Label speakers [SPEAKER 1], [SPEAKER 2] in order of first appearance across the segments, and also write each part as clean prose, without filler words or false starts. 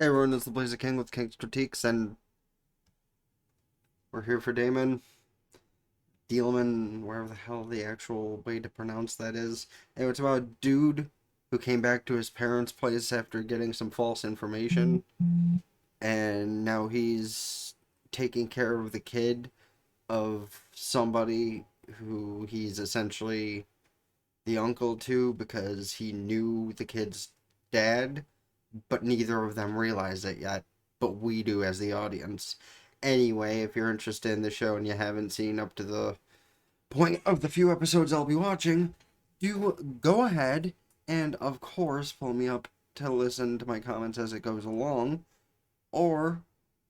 [SPEAKER 1] Hey everyone, it's the Blazer King with King's Critiques, and we're here for Deaimon, wherever the hell the actual way to pronounce that is. And it's about a dude who came back to his parents' place after getting some false information, and now he's taking care of the kid of somebody who he's essentially the uncle to because he knew the kid's dad, but neither of them realize it yet. But we do as the audience. Anyway, if you're interested in the show and you haven't seen up to the point of the few episodes I'll be watching, do go ahead and, of course, pull me up to listen to my comments as it goes along, or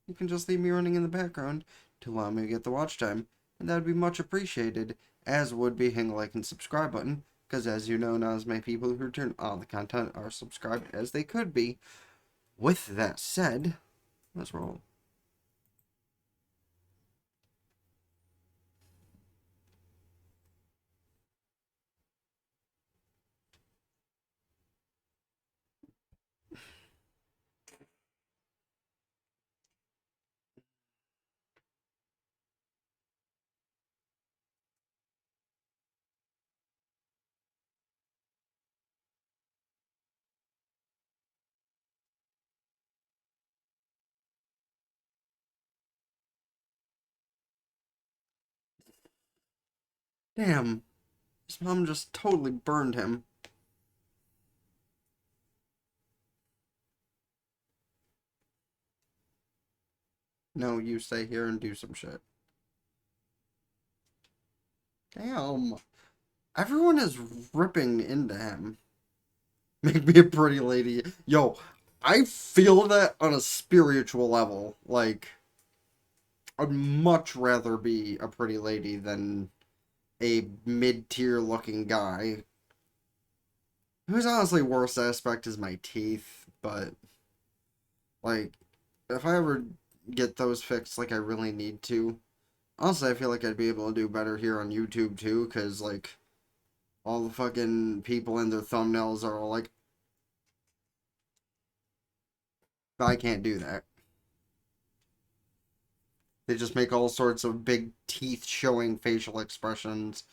[SPEAKER 1] you can just leave me running in the background to allow me to get the watch time, and that would be much appreciated, as would be hitting the like and subscribe button, because as you know, not as many people who return all the content are subscribed as they could be. With that said, let's roll. Damn, his mom just totally burned him. No, you stay here and do some shit. Damn, everyone is ripping into him. Make me a pretty lady. Yo, I feel that on a spiritual level. Like, I'd much rather be a pretty lady than a mid-tier looking guy. Whose honestly worst aspect is my teeth, but like if I ever get those fixed like I really need to, honestly I feel like I'd be able to do better here on YouTube too, cause like all the fucking people in their thumbnails are all like, I can't do that. They just make all sorts of big teeth showing facial expressions,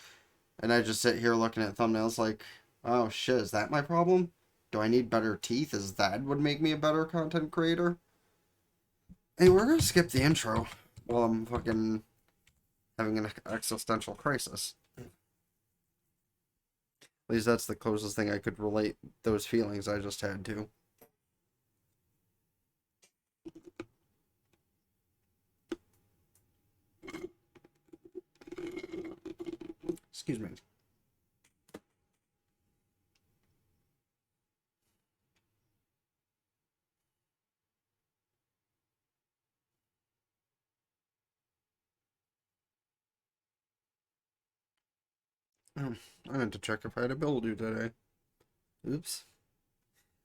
[SPEAKER 1] and I just sit here looking at thumbnails like, oh shit, is that my problem? Do I need better teeth? Is that would make me a better content creator? Hey, we're gonna skip the intro while I'm fucking having an existential crisis. At least that's the closest thing I could relate those feelings I just had to. Excuse me. I meant to check if I had a bill due today. Oops.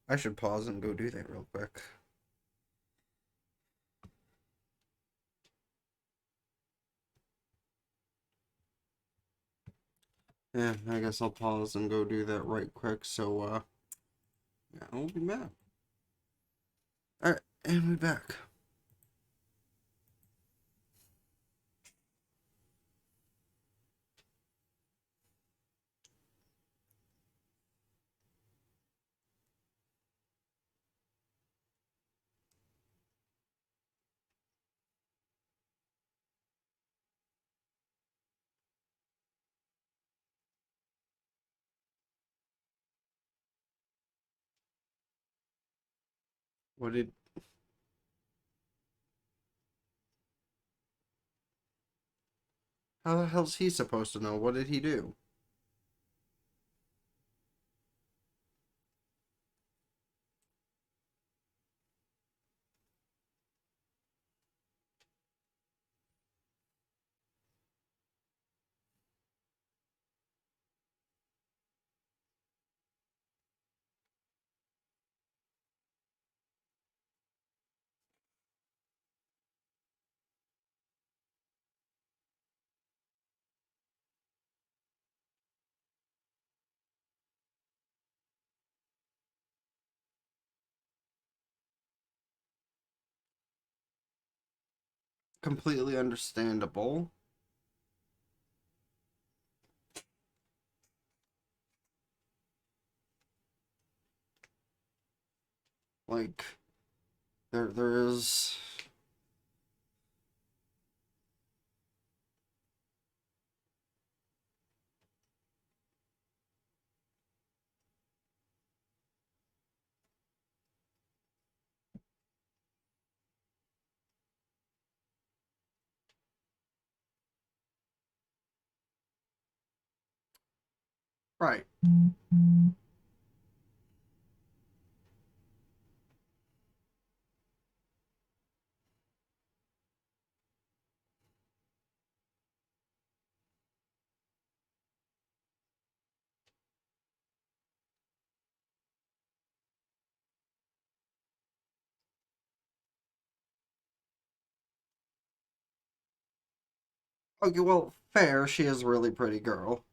[SPEAKER 1] I should pause and go do that real quick. Yeah, I guess I'll pause and go do that right quick. So, yeah, I'll be back. Alright, and we're back. What did. How the hell's he supposed to know? What did he do? completely understandable. Like, there is. Right. Okay, well, fair. She is a really pretty girl.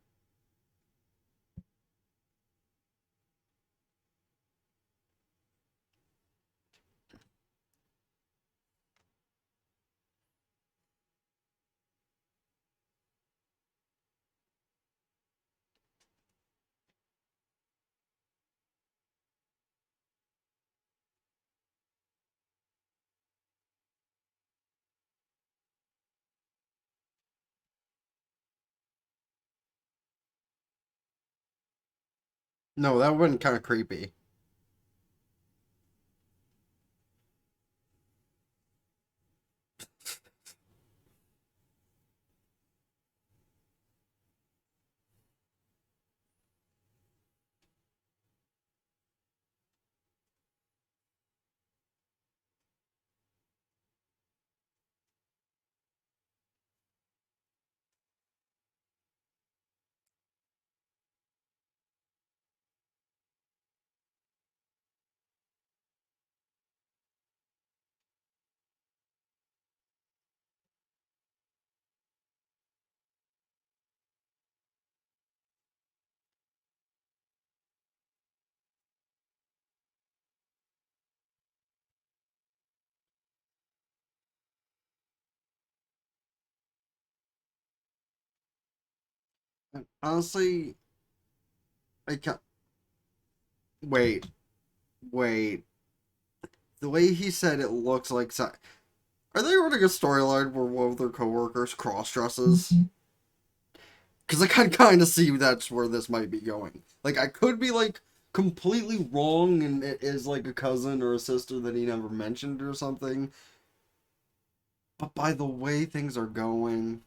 [SPEAKER 1] No, that would have been kind of creepy. Honestly, I can't. Wait, wait. The way he said it looks like. Are they running a storyline where one of their coworkers cross dresses? Because I can kind of see that's where this might be going. Like, I could be like completely wrong and it is like a cousin or a sister that he never mentioned or something. But by the way things are going.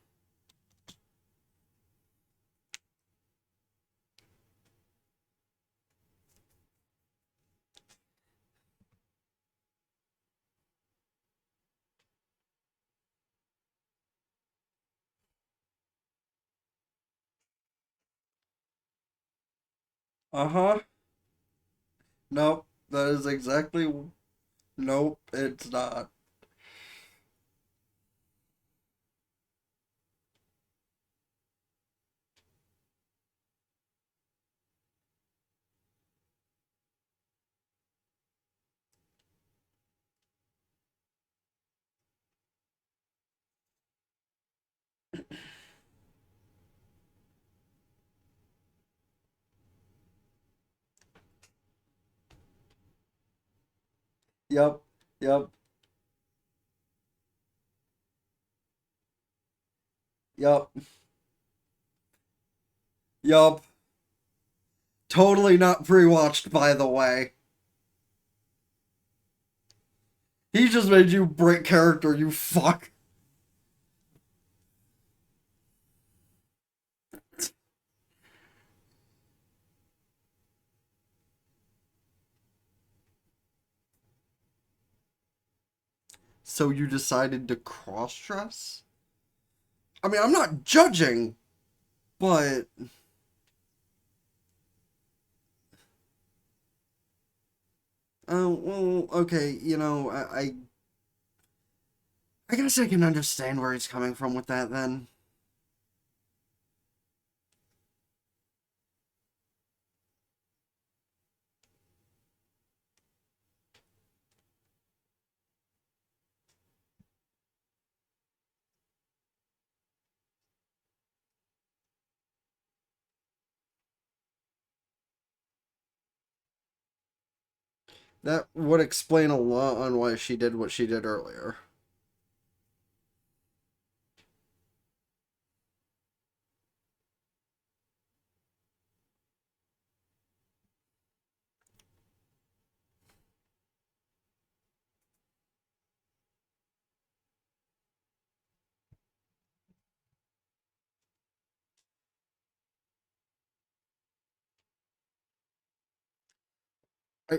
[SPEAKER 1] Uh huh. Nope. That is exactly. Nope, it's not. Yep. Yep. Yep. Yep. Totally not pre-watched, by the way. He just made you break character, you fuck. So you decided to cross-dress? I mean, I'm not judging, but well, okay, I guess I can understand where he's coming from with that then. That would explain a lot on why she did what she did earlier.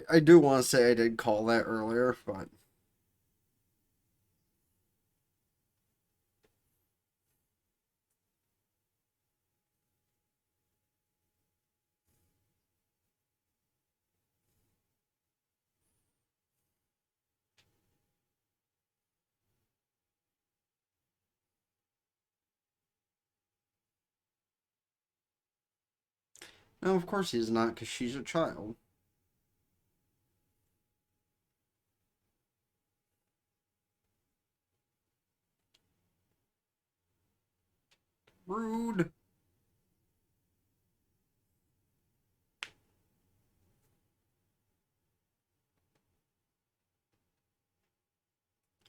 [SPEAKER 1] I do want to say I did call that earlier, but no, of course he's not, because she's a child. Rude.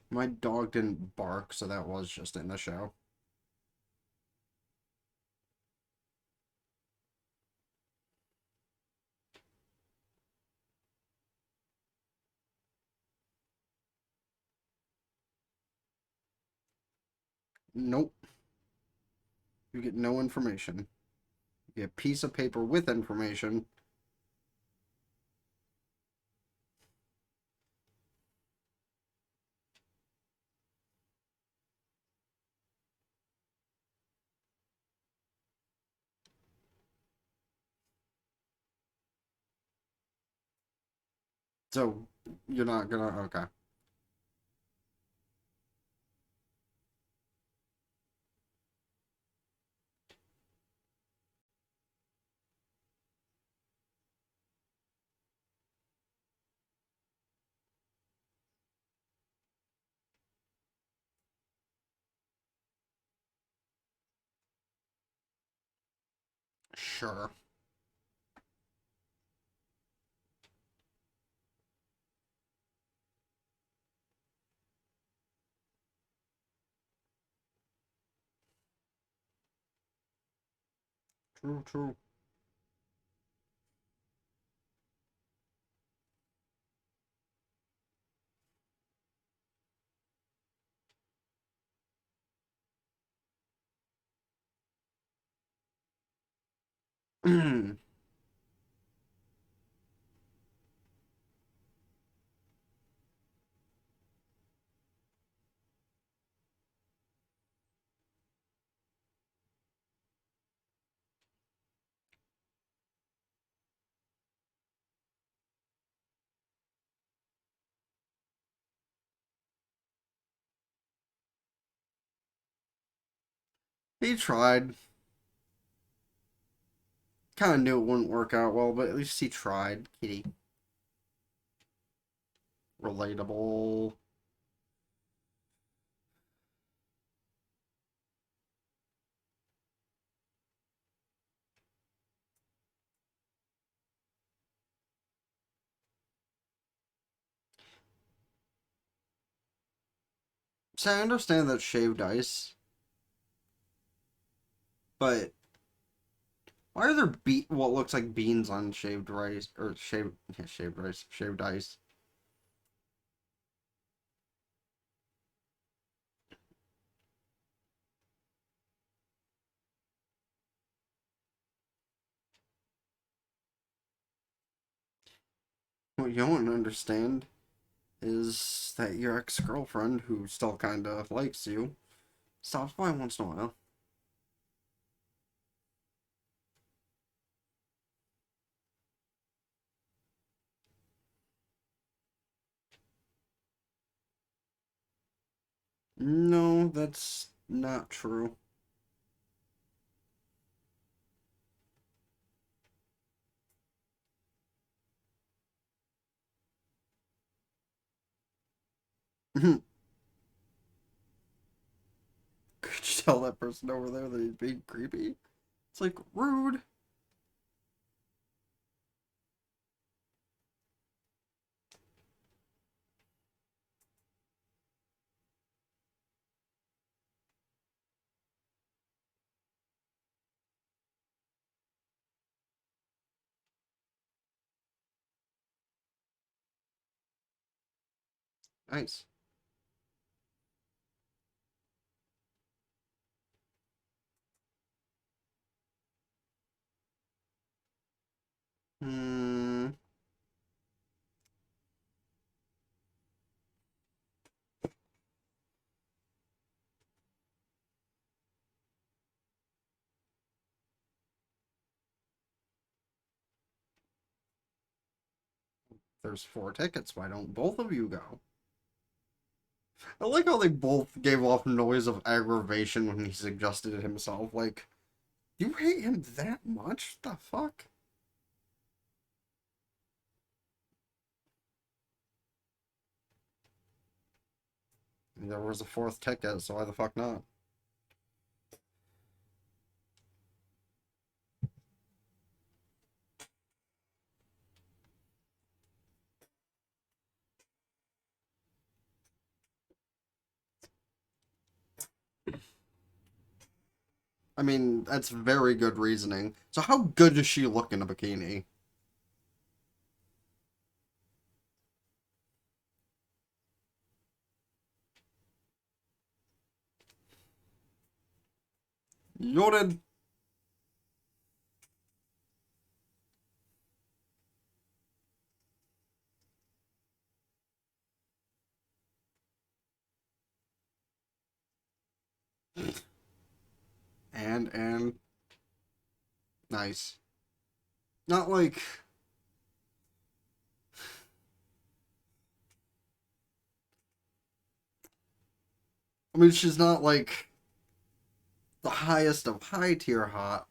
[SPEAKER 1] My dog didn't bark, so that was just in the show. Nope. You get no information. You get a piece of paper with information. So you're not gonna. Okay. Sure. True, true. He tried. Kind of knew it wouldn't work out well, but at least he tried. Kitty. Relatable. So I understand that shaved ice, but why are there what looks like beans on shaved rice or shaved rice, shaved ice? What you don't understand is that your ex-girlfriend, who still kind of likes you, stops by once in a while. No, that's not true. Could you tell that person over there that he's being creepy? It's like rude. Nice. Hmm. There's 4 tickets. Why don't both of you go? I like how they both gave off noise of aggravation when he suggested it himself. Like, you hate him that much? The fuck? There was a 4th ticket, so why the fuck not? I mean, that's very good reasoning. So how good does she look in a bikini? Noted. And nice. Not like I mean she's not like the highest of high tier hot,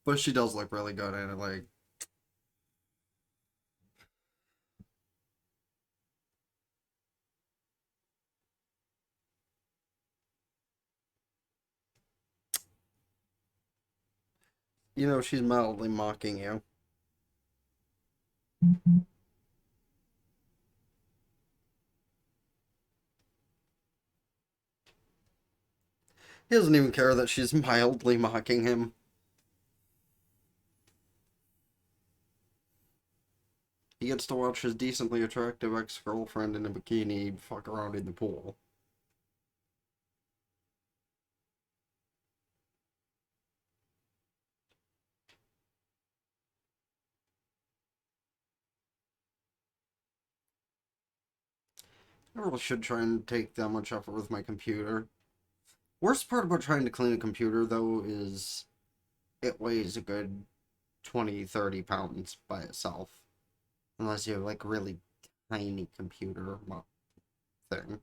[SPEAKER 1] but she does look really good in it. Like, she's mildly mocking you. He doesn't even care that she's mildly mocking him. He gets to watch his decently attractive ex-girlfriend in a bikini fuck around in the pool. I really should try and take that much effort with my computer. Worst part about trying to clean a computer, though, is it weighs a good 20, 30 pounds by itself. Unless you have, like, a really tiny computer thing.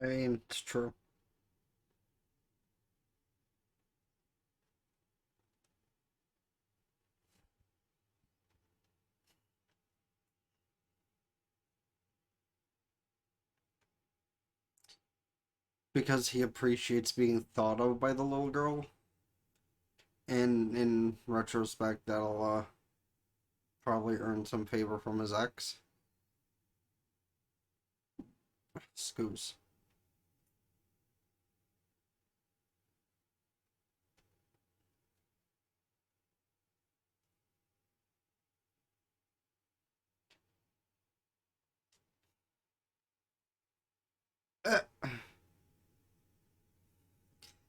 [SPEAKER 1] I mean, it's true. Because he appreciates being thought of by the little girl. And in retrospect, that'll probably earn some favor from his ex. Scoos.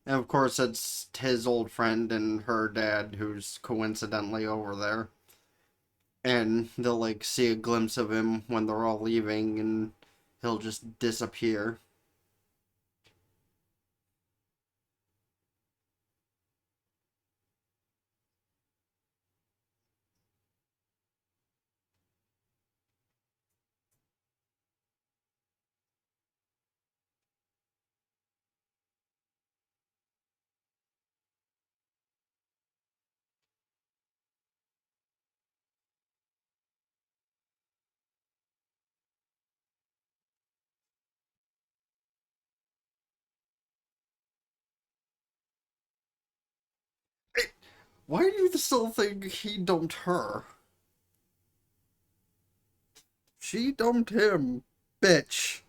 [SPEAKER 1] And of course, it's his old friend and her dad who's coincidentally over there. And they'll like see a glimpse of him when they're all leaving, and he'll just disappear. Why do you still think he dumped her? She dumped him, bitch.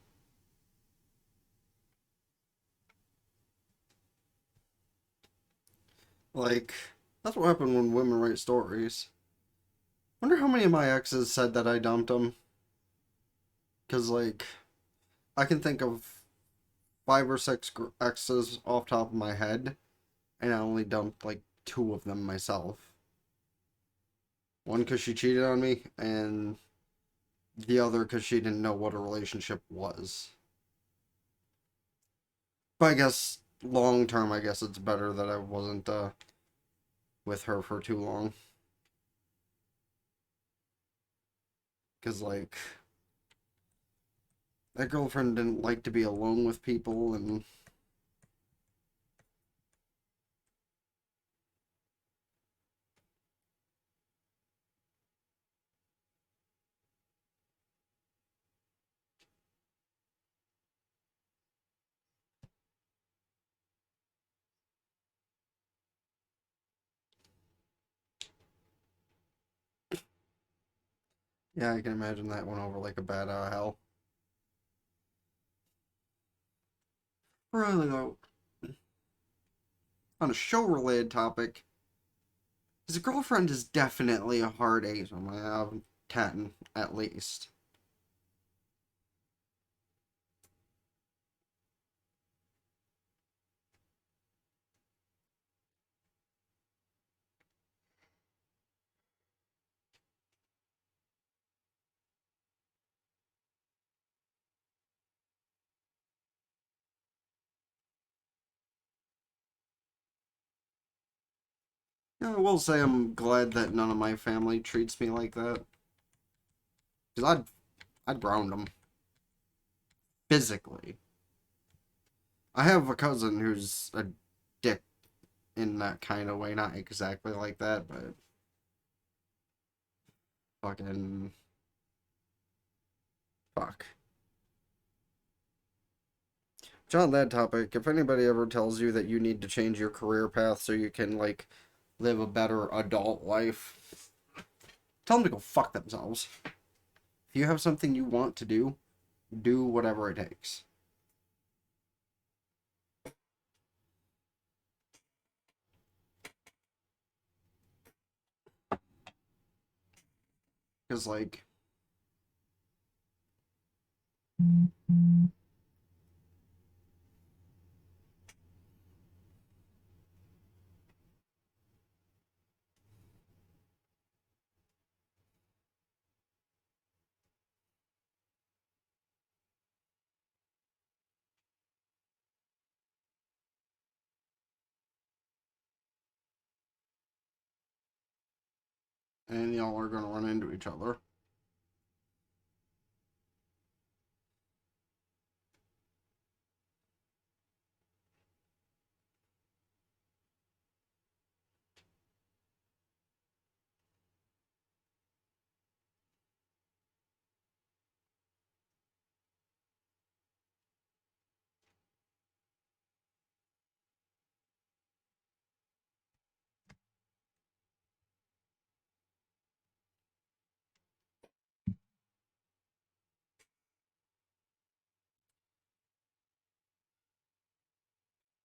[SPEAKER 1] Like, that's what happened when women write stories. Wonder how many of my exes said that I dumped them. Because, like, I can think of five or six exes off top of my head, and I only dumped, like, two of them myself. One because she cheated on me, and the other because she didn't know what a relationship was. But I guess, long term, I guess it's better that I wasn't with her for too long. Because, like, that girlfriend didn't like to be alone with people, and yeah, I can imagine that went over like a bad hell. Really, though, on a show related topic, his girlfriend is definitely a hard 8. I'm gonna have 10 at least. Yeah, I will say I'm glad that none of my family treats me like that. Because I'd ground them physically. I have a cousin who's a dick in that kind of way. Not exactly like that, but fucking fuck. On that topic, if anybody ever tells you that you need to change your career path so you can, like, live a better adult life, tell them to go fuck themselves. If you have something you want to do whatever it takes. Because, like, and y'all are gonna run into each other.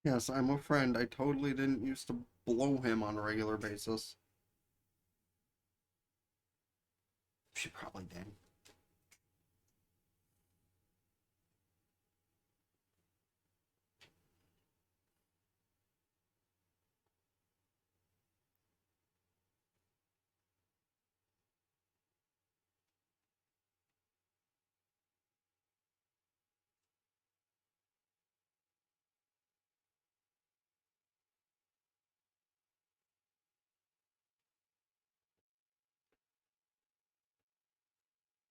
[SPEAKER 1] Yes, I'm a friend. I totally didn't used to blow him on a regular basis. She probably did.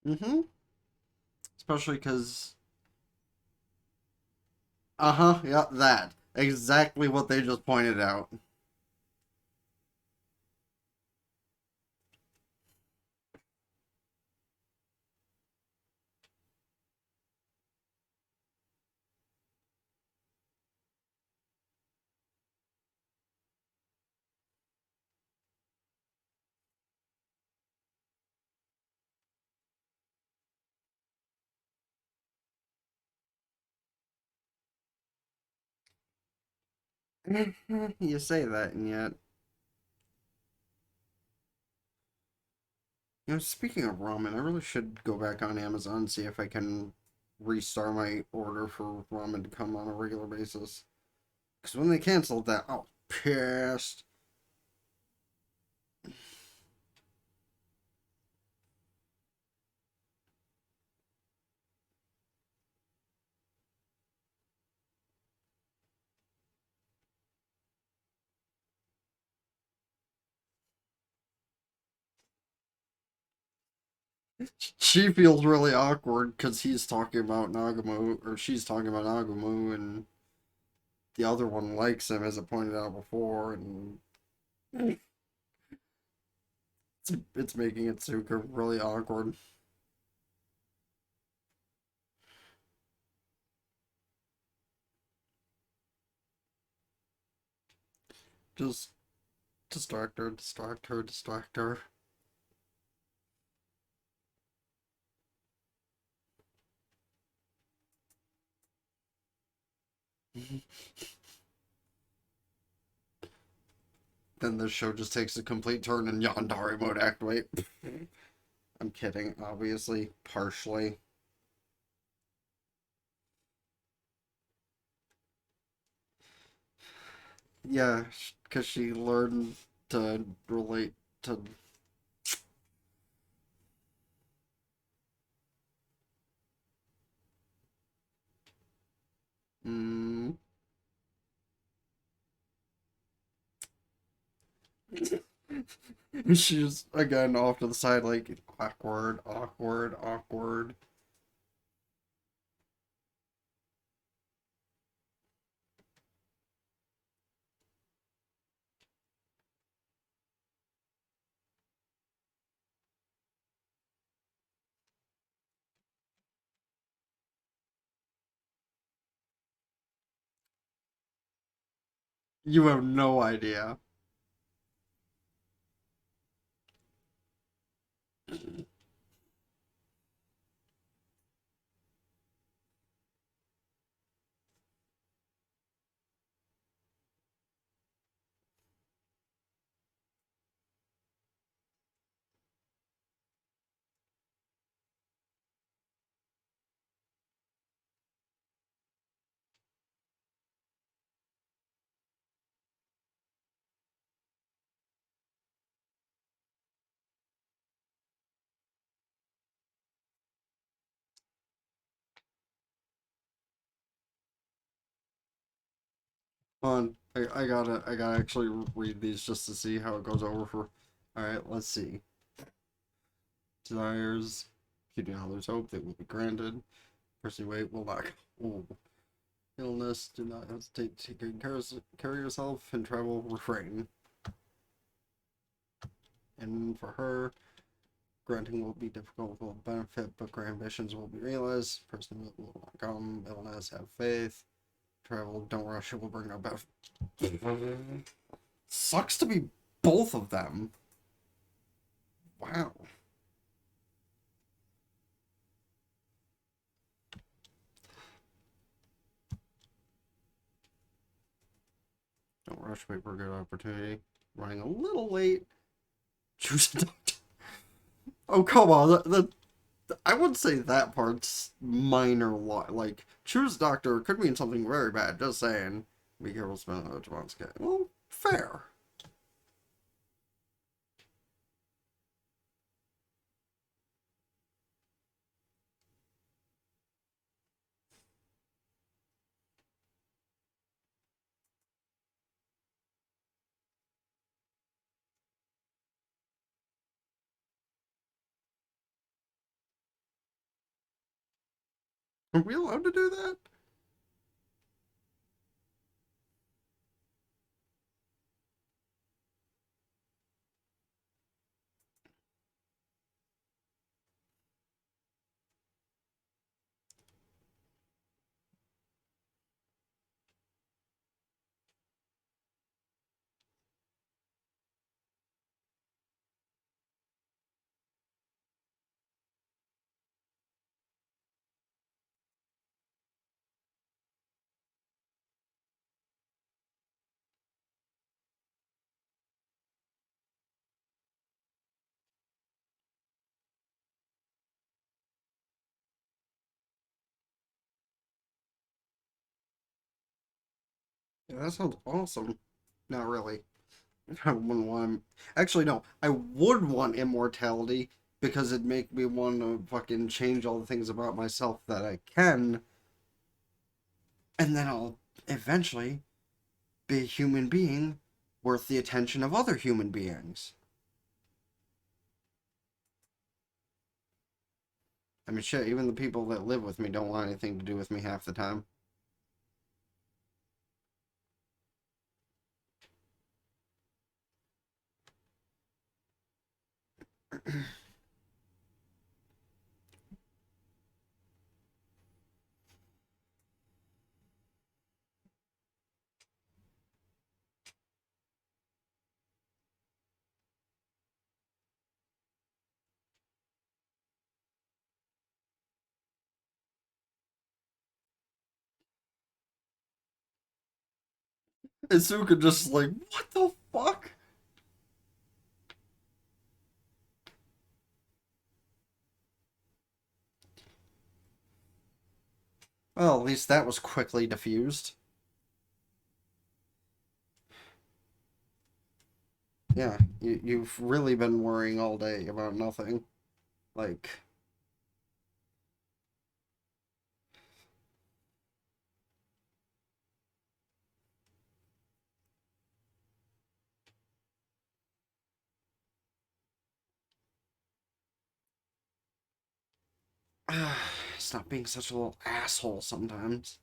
[SPEAKER 1] Mm-hmm. Especially because, uh-huh, yeah, that. Exactly what they just pointed out. You say that, and yet, speaking of ramen, I really should go back on Amazon and see if I can restart my order for ramen to come on a regular basis. Because when they canceled that, I was pissed. She feels really awkward because he's talking about Nagamu, or she's talking about Nagamu, and the other one likes him, as I pointed out before, and it's making Itsuka really awkward. Just distract her, distract her, distract her. Then the show just takes a complete turn and Yandere mode activate. I'm kidding, obviously, partially. Yeah, because she learned to relate to. Mm, she's again off to the side, like awkward, awkward, awkward. You have no idea. I gotta actually read these just to see how it goes over for. All right, let's see. Desires, keeping others hope they will be granted. Pursue weight will not. Ooh. Illness, do not hesitate to take care of yourself and travel refrain. And for her, granting will be difficult, will benefit, but great ambitions will be realized. Person will not come. Illness, have faith. Travel, don't rush, it will bring no benefit. Sucks to be both of them. Wow. Rush paper, good opportunity. Running a little late. Choose a doctor. Oh, come on. I would say that part's minor. Like, choose a doctor could mean something very bad. Just saying. Be careful spelling out Jamon's cat. Well, fair. Are we allowed to do that? Yeah, that sounds awesome. Not really. I wouldn't want. Actually, no. I would want immortality because it'd make me want to fucking change all the things about myself that I can, and then I'll eventually be a human being worth the attention of other human beings. I mean, shit, even the people that live with me don't want anything to do with me half the time. Isuka just like, what the fuck? Well, at least that was quickly diffused. Yeah, you've really been worrying all day about nothing. Like, stop being such a little asshole sometimes.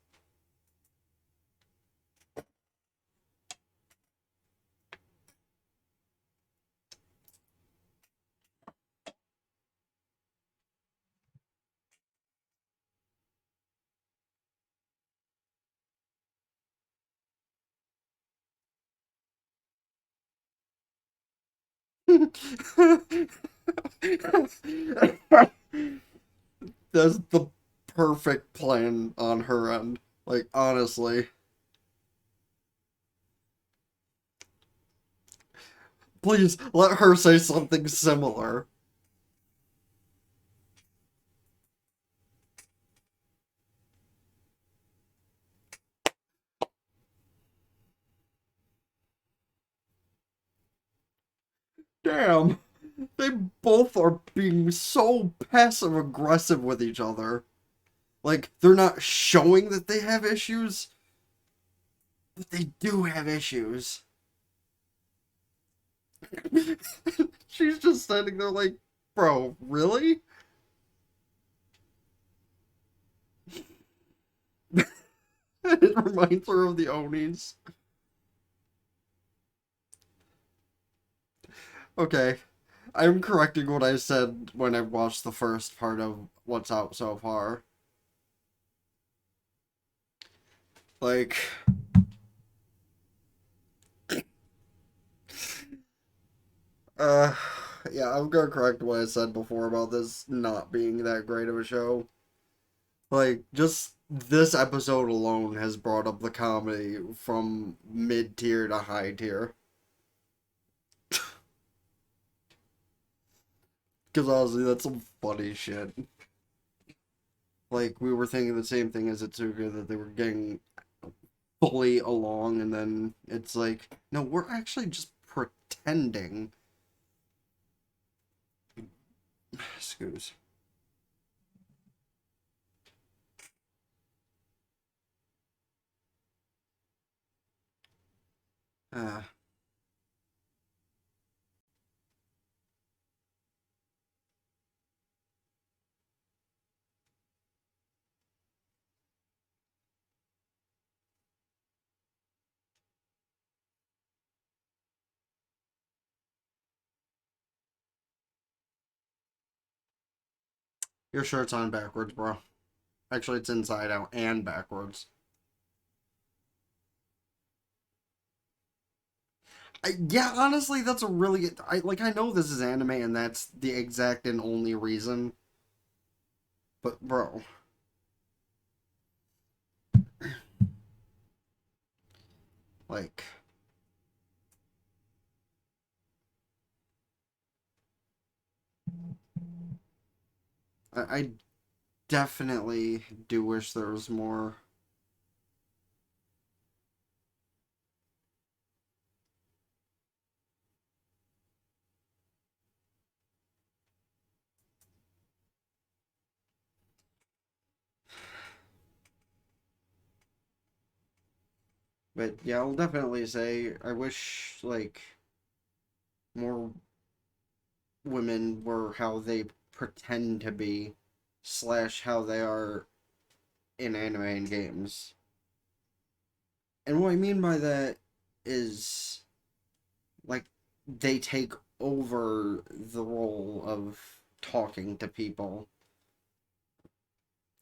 [SPEAKER 1] That's the perfect plan on her end. Like, honestly. Please, let her say something similar. Damn. They both are being so passive aggressive with each other. Like, they're not showing that they have issues, but they do have issues. She's just standing there like, bro, really? It reminds her of the Onis. Okay, I'm correcting what I said when I watched the first part of what's out so far. Like, uh, yeah, I'm gonna correct what I said before about this not being that great of a show. Like, just this episode alone has brought up the comedy from mid tier to high tier. Because honestly, that's some funny shit. Like, we were thinking the same thing as Itsuka, that they were getting fully along, and then it's like, no, we're actually just pretending. Excuse. Ah, your shirt's on backwards, bro. Actually, it's inside out and backwards. Yeah, honestly, that's a really I know this is anime and that's the exact and only reason, but bro, like I definitely do wish there was more. But yeah, I'll definitely say I wish like more women were how they pretend to be, slash how they are in anime and games. And what I mean by that is like they take over the role of talking to people.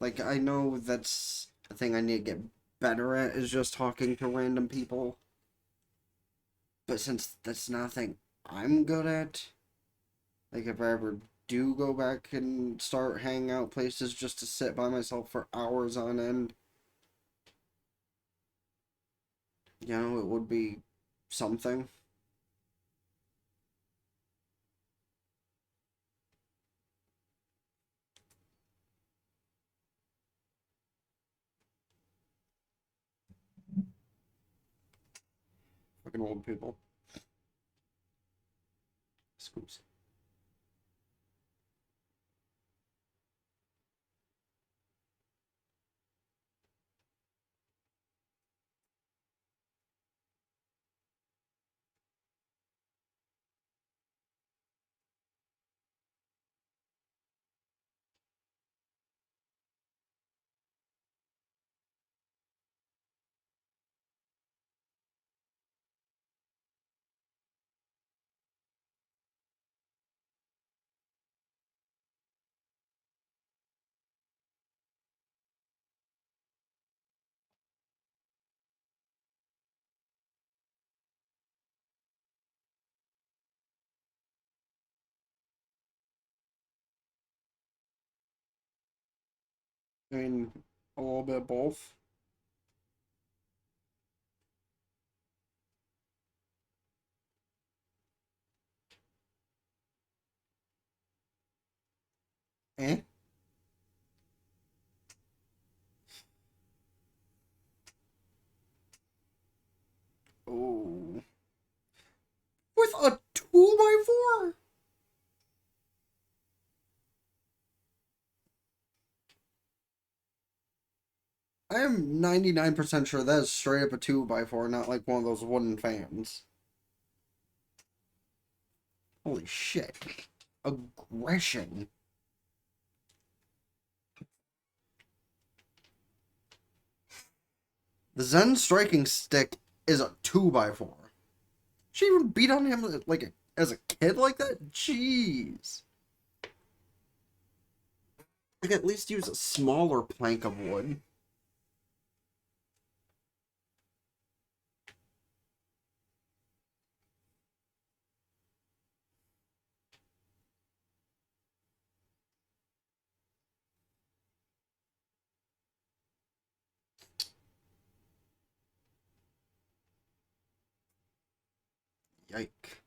[SPEAKER 1] Like I know that's a thing I need to get better at is just talking to random people. But since that's nothing I'm good at, like if I ever do go back and start hanging out places just to sit by myself for hours on end, it would be something. Fucking old people. Scoops. I mean, a little bit of both. Eh? Oh. With a 2x4? I am 99% sure that is straight up a 2x4, not like one of those wooden fans. Holy shit. Aggression. The Zen striking stick is a 2x4. She even beat on him as a kid like that? Jeez. Like at least use a smaller plank of wood. Yike.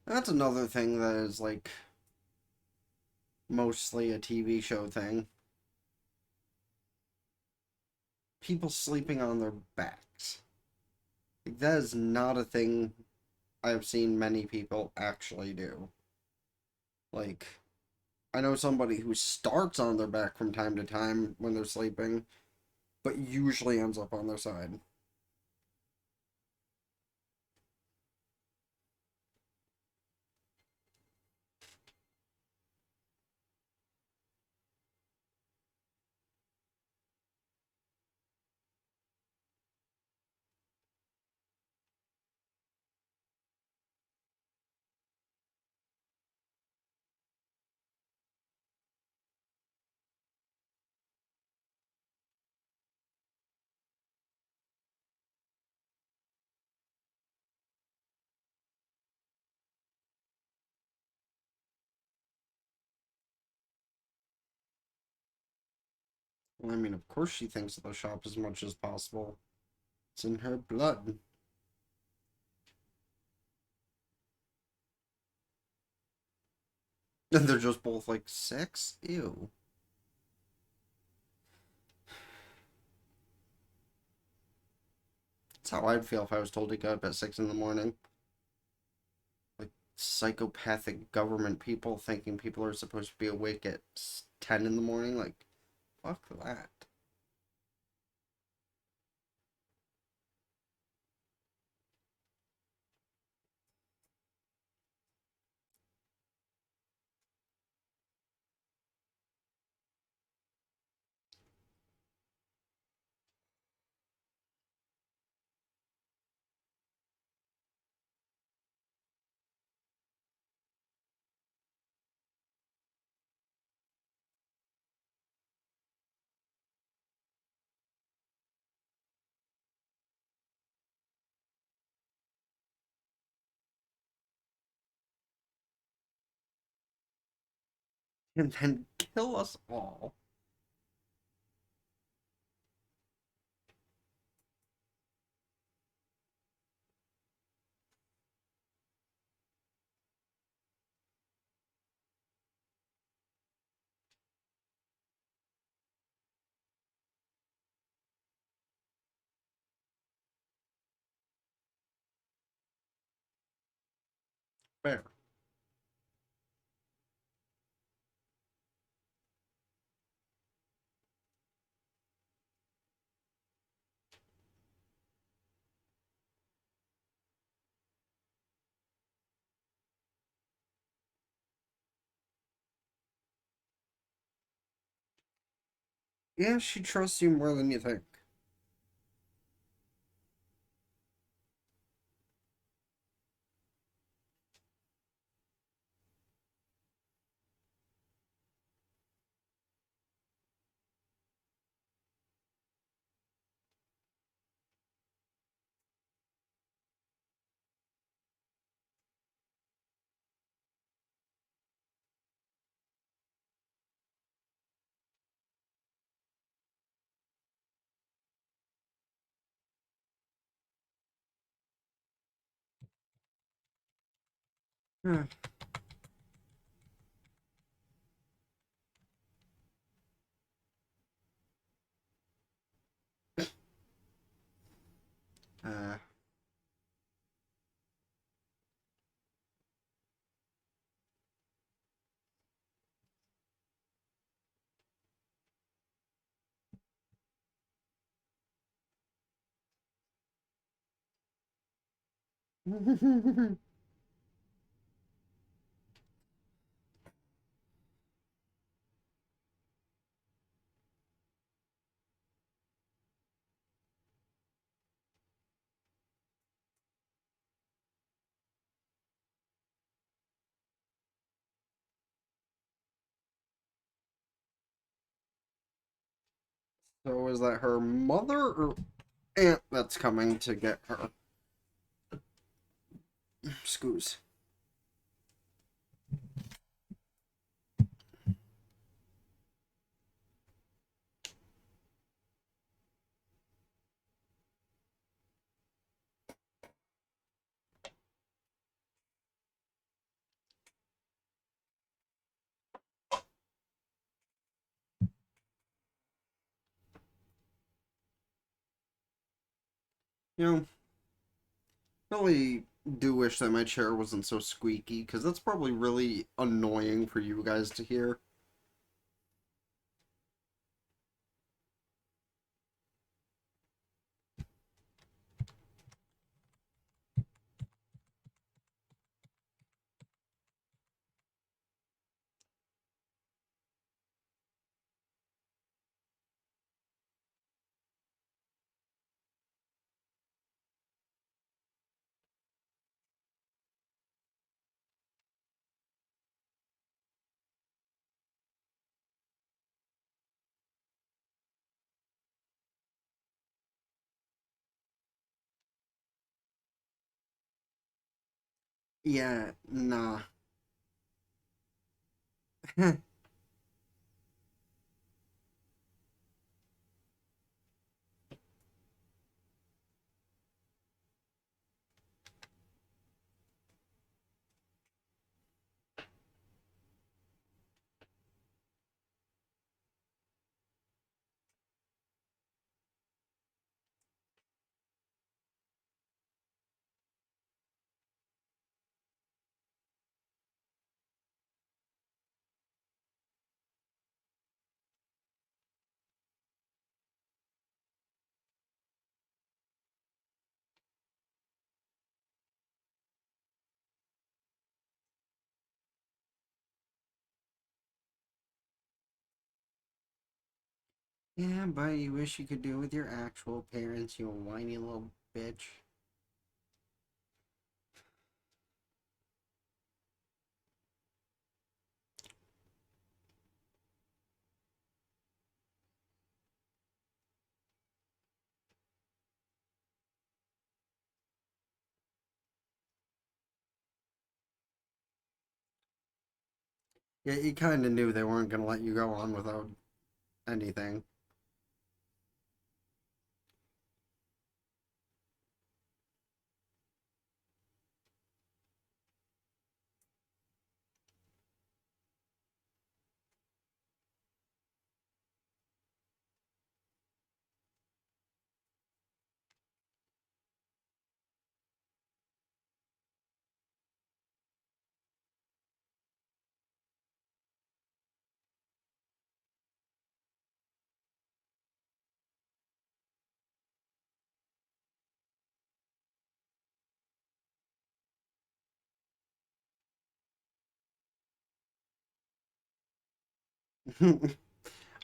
[SPEAKER 1] That's another thing that is like mostly a TV show thing. People sleeping on their backs. Like, that is not a thing I've seen many people actually do. Like, I know somebody who starts on their back from time to time when they're sleeping, but usually ends up on their side. Well, I mean, of course she thinks of the shop as much as possible. It's in her blood. And they're just both like, sex? Ew. That's how I'd feel if I was told to get up at 6 in the morning. Like, psychopathic government people thinking people are supposed to be awake at 10 in the morning. Like, fuck that. And then kill us all. Fair. Yeah, she trusts you more than you think. Hmm. Uh, so is that her mother or aunt that's coming to get her? Excuse. You know, I really do wish that my chair wasn't so squeaky, because that's probably really annoying for you guys to hear. Yeah, nah. Yeah, but you wish you could do it with your actual parents, you whiny little bitch. Yeah, you kind of knew they weren't going to let you go on without anything.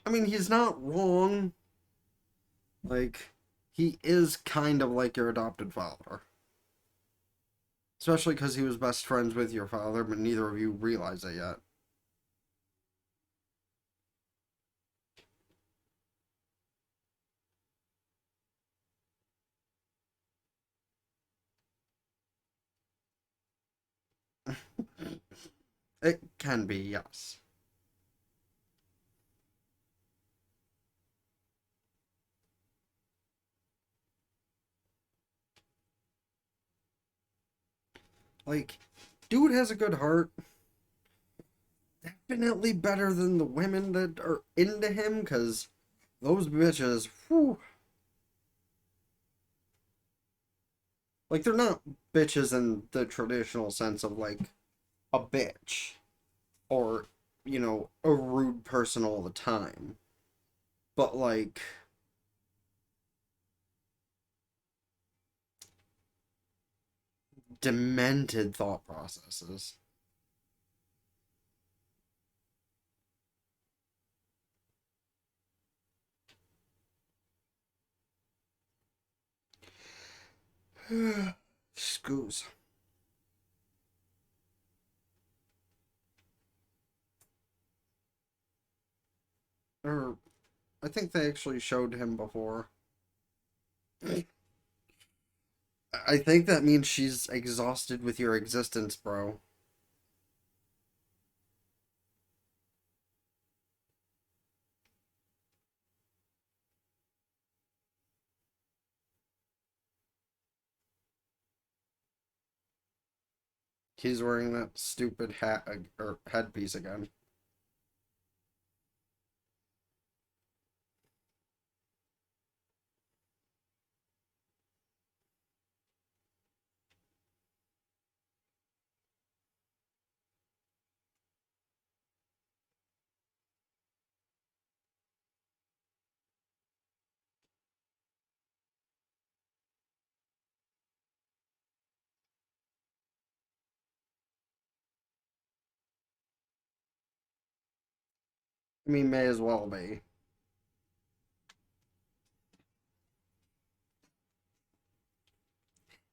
[SPEAKER 1] I mean, he's not wrong. Like, he is kind of like your adopted father. Especially because he was best friends with your father, but neither of you realize it yet. It can be, yes. Like, dude has a good heart. Definitely better than the women that are into him, because those bitches, whew, like, they're not bitches in the traditional sense of, like, a bitch or, a rude person all the time. But, like, demented thought processes. Screws. Or, I think they actually showed him before. I think that means she's exhausted with your existence, bro. He's wearing that stupid hat or headpiece again. I mean, may as well be.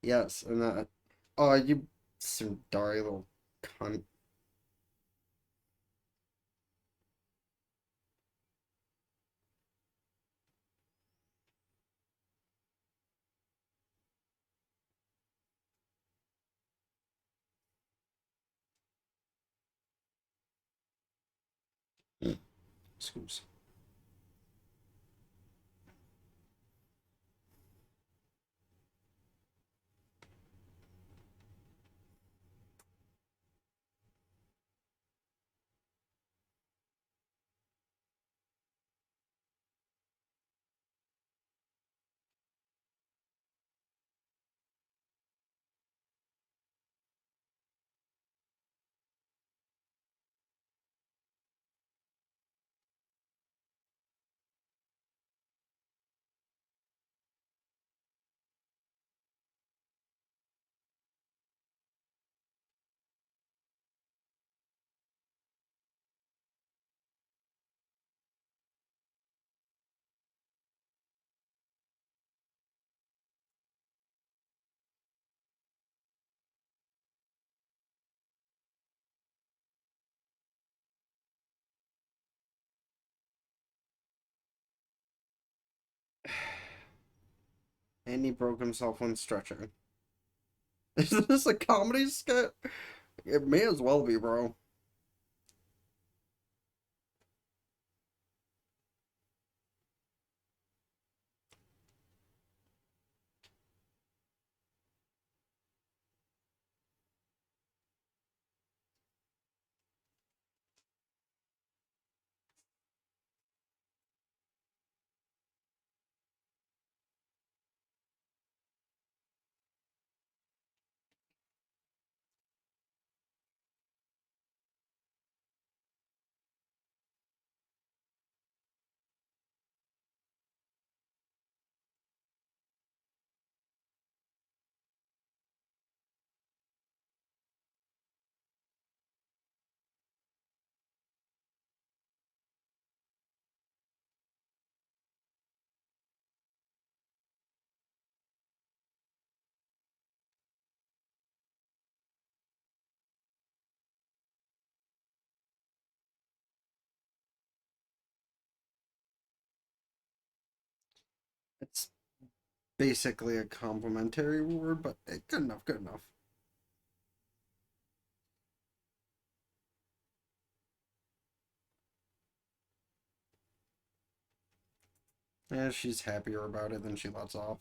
[SPEAKER 1] Yes, and that. Oh, you some dirty little cunt. Scoops. And he broke himself when stretching. Is this a comedy skit? It may as well be, bro. It's basically a complimentary word, but good enough, good enough. Yeah, she's happier about it than she lets off.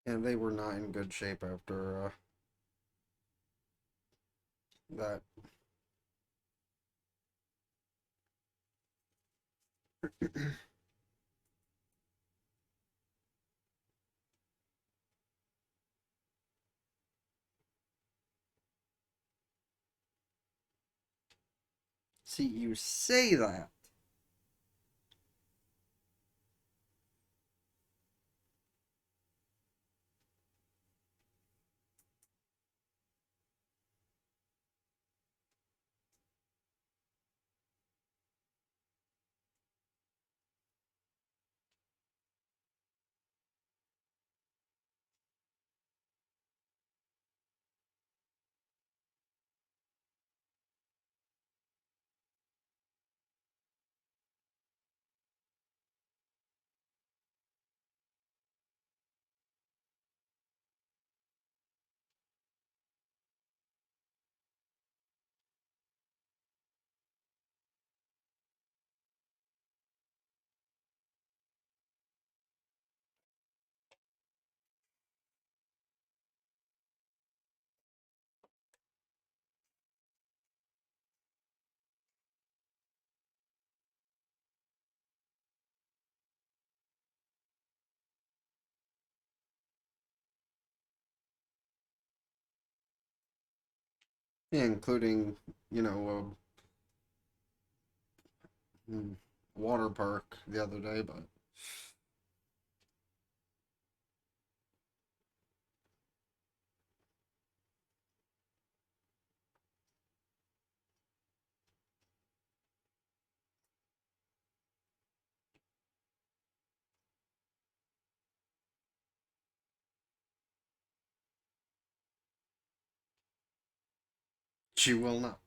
[SPEAKER 1] And they were not in good shape after that. See, you say that. Yeah, including, you know, water park the other day, but she will not.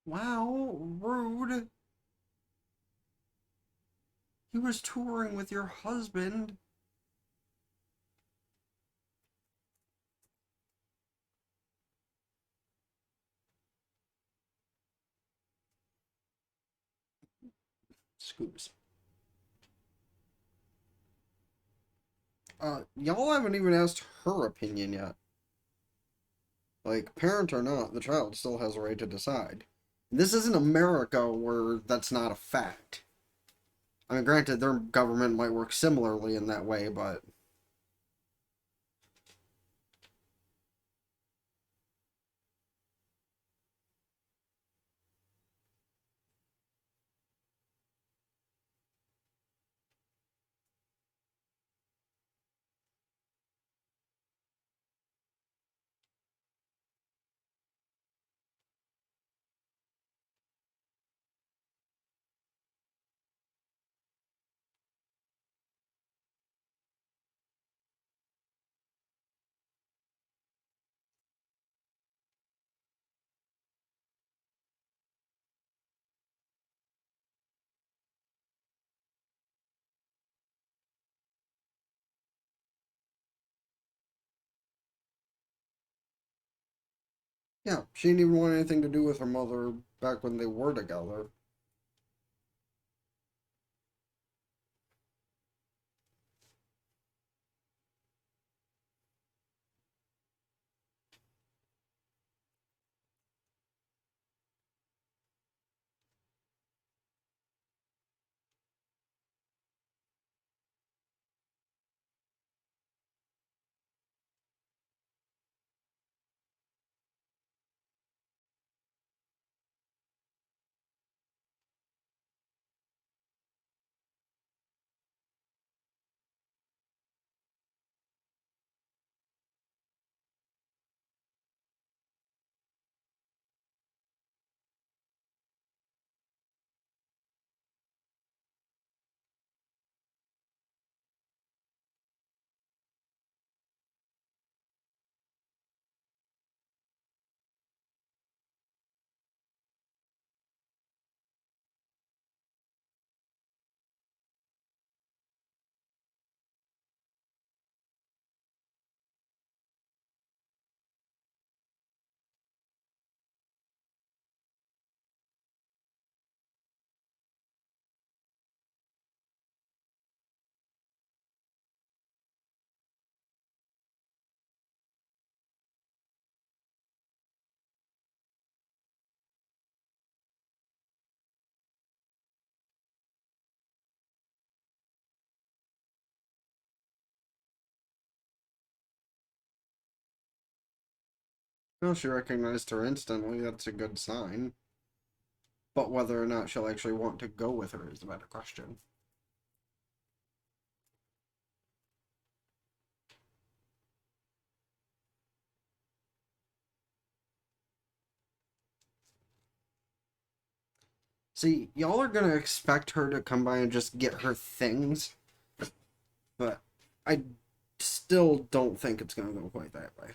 [SPEAKER 1] Wow, rude. He was touring with your husband. Scoops. Y'all haven't even asked her opinion yet. Like, parent or not, the child still has a right to decide. This isn't America where that's not a fact. I mean, granted, their government might work similarly in that way, but yeah, she didn't even want anything to do with her mother back when they were together. Well, she recognized her instantly. That's a good sign. But whether or not she'll actually want to go with her is a better question. See, y'all are gonna expect her to come by and just get her things, but I still don't think it's gonna go quite that way.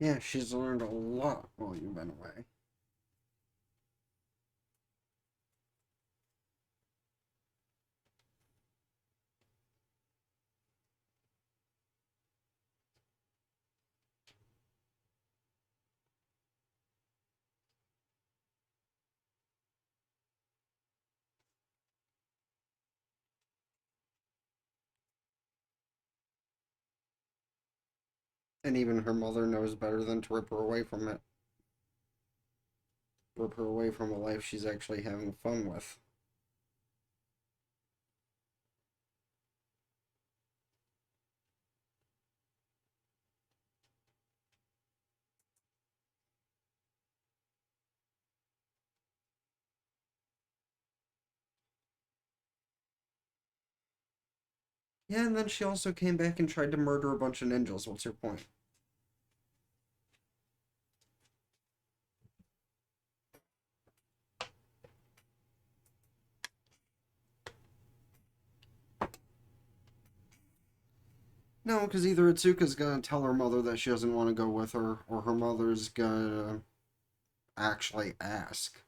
[SPEAKER 1] Yeah, she's learned a lot while you've been away. And even her mother knows better than to rip her away from it. Rip her away from a life she's actually having fun with. Yeah, and then she also came back and tried to murder a bunch of ninjas. What's your point? No, because either Itsuka's gonna tell her mother that she doesn't want to go with her, or her mother's gonna actually ask.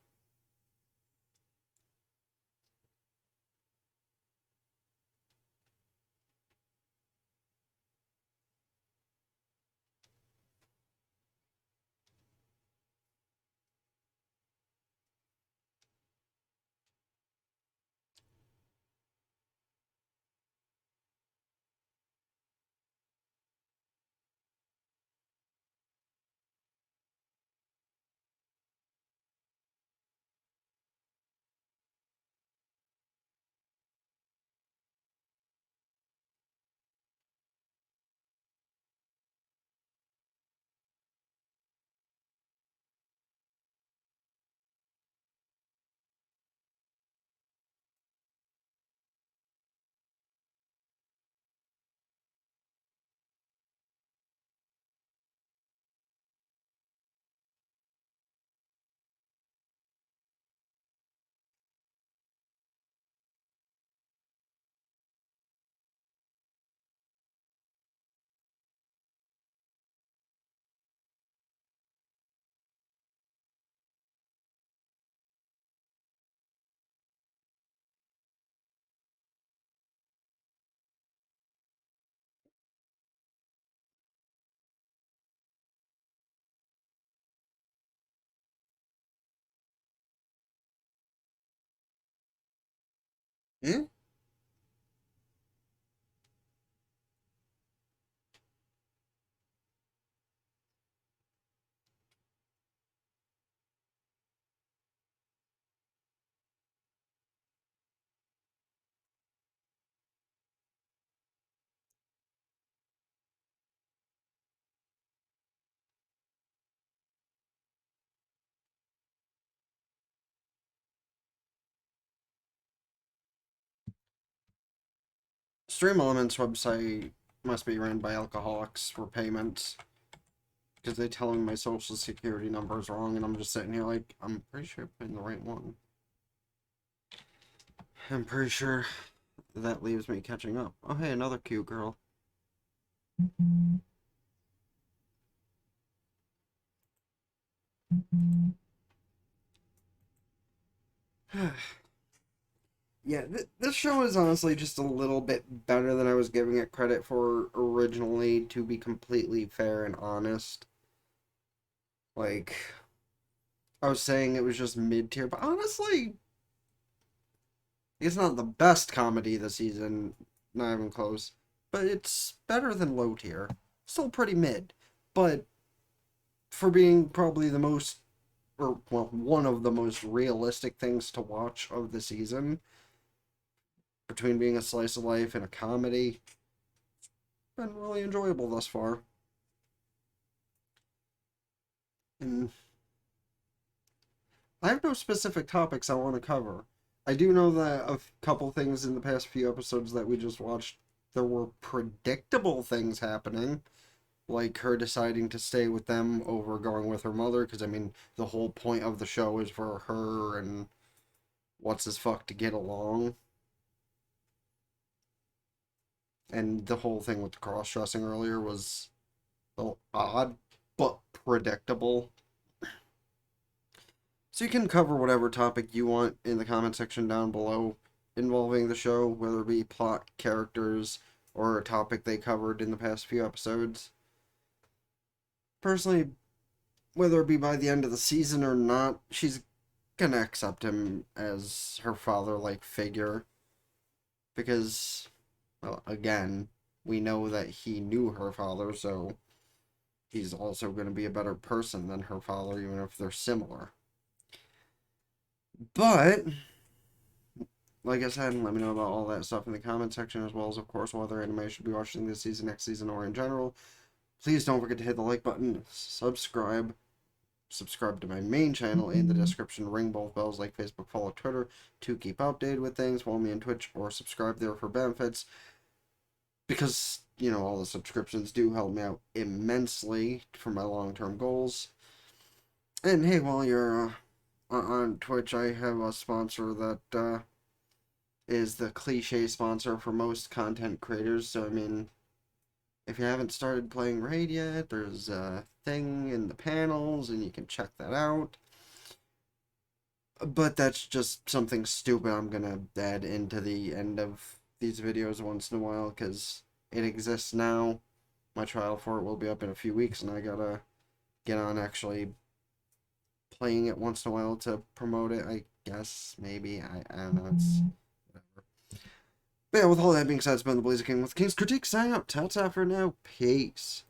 [SPEAKER 1] Eh? Stream Elements website must be ran by alcoholics for payments because they tell me my social security number is wrong, and I'm just sitting here like, I'm pretty sure I put in the right one. I'm pretty sure that leaves me catching up. Oh, hey, another cute girl. Yeah, this show is honestly just a little bit better than I was giving it credit for originally, to be completely fair and honest. Like, I was saying it was just mid tier, but honestly, it's not the best comedy this season, not even close. But it's better than low tier. Still pretty mid. But for being probably the most, or well, one of the most realistic things to watch of the season, between being a slice of life and a comedy, been really enjoyable thus far. And I have no specific topics I want to cover. I do know that a couple things in the past few episodes that we just watched, there were predictable things happening, like her deciding to stay with them over going with her mother, because I mean, the whole point of the show is for her and what's his fuck to get along. And the whole thing with the cross dressing earlier was a little odd, but predictable. So you can cover whatever topic you want in the comment section down below involving the show, whether it be plot, characters, or a topic they covered in the past few episodes. Personally, whether it be by the end of the season or not, she's gonna accept him as her father-like figure. Because, well, again, we know that he knew her father, so he's also gonna be a better person than her father, even if they're similar. But like I said, let me know about all that stuff in the comment section, as well as, of course, what other anime I should be watching this season, next season, or in general. Please don't forget to hit the like button, subscribe to my main channel in the description, ring both bells like Facebook, follow Twitter to keep updated with things, follow me on Twitch, or subscribe there for benefits, because, you know, all the subscriptions do help me out immensely for my long-term goals. And hey, while you're on Twitch, I have a sponsor that is the cliche sponsor for most content creators. So, I mean, if you haven't started playing Raid yet, there's a thing in the panels, and you can check that out. But that's just something stupid I'm gonna add into the end of these videos once in a while, because it exists now. My trial for it will be up in a few weeks, and I gotta get on actually playing it once in a while to promote it, I guess, maybe. I don't know, it's whatever. But yeah, with all that being said, it's been the Blazer King with King's Critique signing out. Ta-ta for now. Peace.